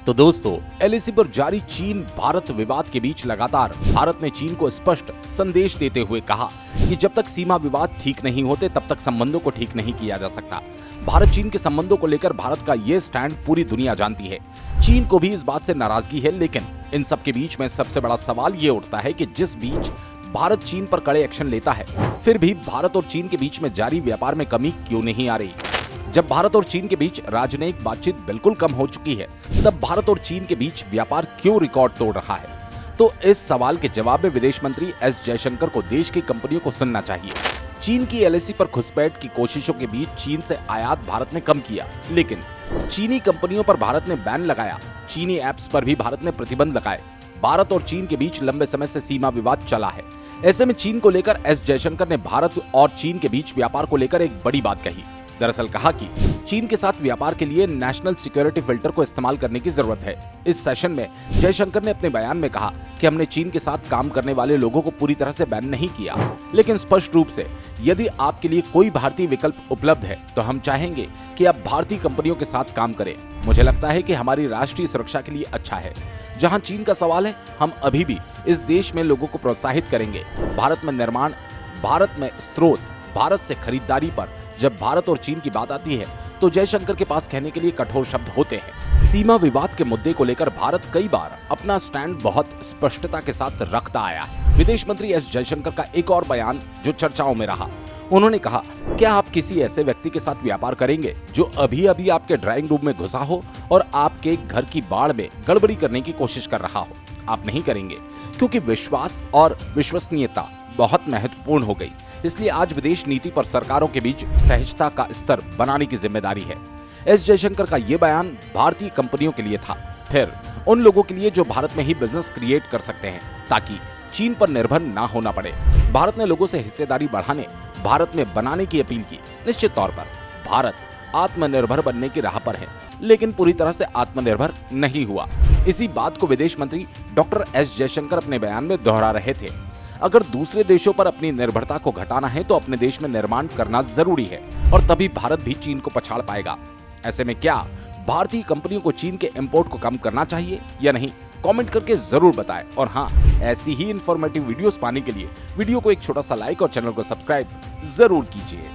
तो दोस्तों, एलएसी पर जारी चीन भारत विवाद के बीच लगातार भारत ने चीन को स्पष्ट संदेश देते हुए कहा कि जब तक सीमा विवाद ठीक नहीं होते तब तक संबंधों को ठीक नहीं किया जा सकता। भारत चीन के संबंधों को लेकर भारत का ये स्टैंड पूरी दुनिया जानती है। चीन को भी इस बात से नाराजगी है, लेकिन इन सब के बीच में सबसे बड़ा सवाल ये उठता है कि जिस बीच भारत चीन पर कड़े एक्शन लेता है, फिर भी भारत और चीन के बीच में जारी व्यापार में कमी क्यों नहीं आ रही। जब भारत और चीन के बीच राजनयिक बातचीत बिल्कुल कम हो चुकी है, तब भारत और चीन के बीच व्यापार क्यों रिकॉर्ड तोड़ रहा है। तो इस सवाल के जवाब में विदेश मंत्री एस जयशंकर को देश की कंपनियों को सुनना चाहिए। चीन की एलएसी पर घुसपैठ की कोशिशों के बीच चीन से आयात भारत ने कम किया, लेकिन चीनी कंपनियों पर भारत ने बैन लगाया। चीनी ऐप्स पर भी भारत ने प्रतिबंध लगाए। भारत और चीन के बीच लंबे समय से सीमा विवाद चला है। ऐसे में चीन को लेकर एस जयशंकर ने भारत और चीन के बीच व्यापार को लेकर एक बड़ी बात कही। दरअसल कहा कि चीन के साथ व्यापार के लिए नेशनल सिक्योरिटी फिल्टर को इस्तेमाल करने की जरूरत है। इस सेशन में जयशंकर ने अपने बयान में कहा कि हमने चीन के साथ काम करने वाले लोगों को पूरी तरह से बैन नहीं किया, लेकिन स्पष्ट रूप से यदि आपके लिए कोई भारतीय विकल्प उपलब्ध है तो हम चाहेंगे कि आप भारतीय कंपनियों के साथ काम करें। मुझे लगता है कि हमारी राष्ट्रीय सुरक्षा के लिए अच्छा है। जहां चीन का सवाल है, हम अभी भी इस देश में लोगों को प्रोत्साहित करेंगे। भारत में निर्माण, भारत में स्रोत, भारत से खरीदारी पर जब भारत और चीन की बात आती है तो जयशंकर के पास कहने के लिए कठोर शब्द होते हैं। सीमा विवाद के मुद्दे को लेकर भारत कई बार अपना स्टैंड बहुत स्पष्टता के साथ रखता आया है। विदेश मंत्री एस जयशंकर का एक और बयान जो चर्चाओं में रहा, उन्होंने कहा, क्या आप किसी ऐसे व्यक्ति के साथ व्यापार करेंगे जो अभी अभी आपके ड्राइंग रूम में घुसा हो और आपके घर की बाड़ में गड़बड़ी करने की कोशिश कर रहा हो। आप नहीं करेंगे, क्योंकि विश्वास और विश्वसनीयता बहुत महत्वपूर्ण हो गई। इसलिए आज विदेश नीति पर सरकारों के बीच सहजता का स्तर बनाने की जिम्मेदारी है। एस जयशंकर का ये बयान भारतीय कंपनियों के लिए था, फिर उन लोगों के लिए जो भारत में ही बिजनेस क्रिएट कर सकते हैं, ताकि चीन पर निर्भर ना होना पड़े। भारत ने लोगों से हिस्सेदारी बढ़ाने, भारत में बनाने की अपील की। निश्चित तौर पर भारत आत्मनिर्भर बनने की राह पर है, लेकिन पूरी तरह से आत्मनिर्भर नहीं हुआ। इसी बात को विदेश मंत्री डॉक्टर एस जयशंकर अपने बयान में दोहरा रहे थे। अगर दूसरे देशों पर अपनी निर्भरता को घटाना है तो अपने देश में निर्माण करना जरूरी है, और तभी भारत भी चीन को पछाड़ पाएगा। ऐसे में क्या भारतीय कंपनियों को चीन के इंपोर्ट को कम करना चाहिए या नहीं? कमेंट करके जरूर बताएं। और हाँ, ऐसी ही इंफॉर्मेटिव वीडियोस पाने के लिए वीडियो को एक छोटा सा लाइक और चैनल को सब्सक्राइब जरूर कीजिए।